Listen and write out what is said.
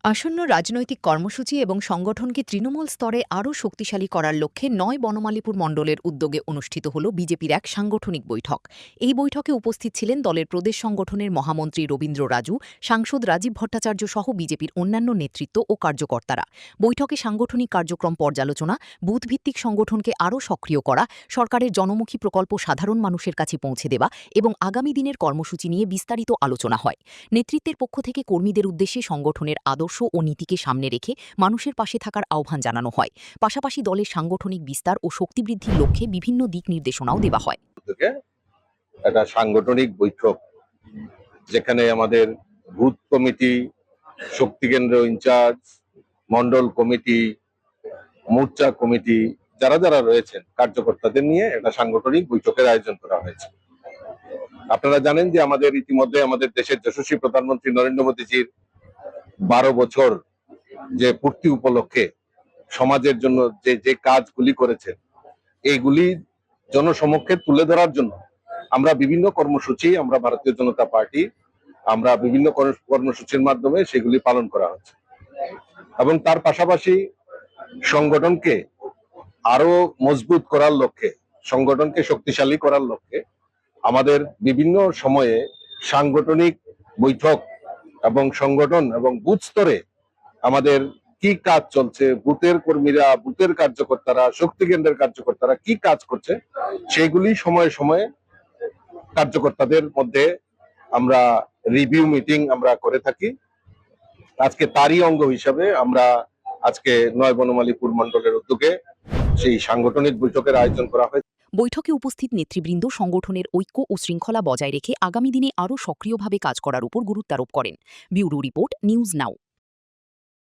আসন্ন রাজনৈতিক কর্মসূচি এবং সংগঠনকে তৃণমূল স্তরে আরও শক্তিশালী করার লক্ষ্যে ৯ বনমালীপুর মণ্ডলের উদ্যোগে অনুষ্ঠিত হল বিজেপির এক সাংগঠনিক বৈঠক। এই বৈঠকে উপস্থিত ছিলেন দলের প্রদেশ সংগঠনের মহামন্ত্রী রবীন্দ্র রাজু, সাংসদ রাজীব ভট্টাচার্য সহ বিজেপির অন্যান্য নেতৃত্ব ও কার্যকর্তারা। বৈঠকে সাংগঠনিক কার্যক্রম পর্যালোচনা, বুথভিত্তিক সংগঠনকে আরও সক্রিয় করা, সরকারের জনমুখী প্রকল্প সাধারণ মানুষের কাছে পৌঁছে দেওয়া এবং আগামী দিনের কর্মসূচি নিয়ে বিস্তারিত আলোচনা হয়। নেতৃত্বের পক্ষ থেকে কর্মীদের উদ্দেশ্যে সংগঠনের আদর্শ ও নীতিকে সামনে রেখে মানুষের পাশে থাকার আহ্বান জানানো হয়। পাশাপাশি দলের সাংগঠনিক বিস্তার ও শক্তিবৃদ্ধির লক্ষ্যে বিভিন্ন দিক নির্দেশনাও দেওয়া হয়। একটা সাংগঠনিক বৈঠক যেখানে আমাদের বুথ কমিটি, শক্তি কেন্দ্র ইনচার্জ, মন্ডল কমিটি, মোর্চা কমিটি যারা যারা রয়েছেন কার্যকর্তাদের নিয়ে একটা সাংগঠনিক বৈঠকের আয়োজন করা হয়েছে। আপনারা জানেন যে আমাদের ইতিমধ্যে আমাদের দেশের যশস্বী প্রধানমন্ত্রী নরেন্দ্র মোদীজির 12 বছর যে পূর্তি উপলক্ষে সমাজের জন্য যে যে কাজগুলি করেছেন এইগুলি জনসমক্ষে তুলে ধরার জন্য আমরা বিভিন্ন কর্মসূচি, আমরা ভারতীয় জনতা পার্টি আমরা বিভিন্ন কর্মসূচির মাধ্যমে সেগুলি পালন করা হচ্ছে এবং তার পাশাপাশি সংগঠনকে আরো মজবুত করার লক্ষ্যে, সংগঠনকে শক্তিশালী করার লক্ষ্যে আমাদের বিভিন্ন সময়ে সাংগঠনিক বৈঠক এবং সংগঠন এবং বুথ স্তরে আমাদের কি কাজ চলছে, বুথের কর্মীরা, বুথের কার্যকর্তারা, শক্তি কেন্দ্রের কার্যকর্তারা কি কাজ করছে সেগুলি সময়ে সময়ে কার্যকর্তাদের মধ্যে আমরা রিভিউ মিটিং আমরা করে থাকি। আজকে তারই অঙ্গ হিসাবে আমরা আজকে ৯ বনমালীপুর মণ্ডলের উদ্যোগে সেই সাংগঠনিক বৈঠকের আয়োজন করা হয়েছে। বৈঠকে উপস্থিত নেতৃবৃন্দ সংগঠনের ঐক্য ও শৃঙ্খলা বজায় রেখে আগামী দিনে আরও সক্রিয়ভাবে কাজ করার উপর গুরুত্বারোপ করেন। Bureau report, news now.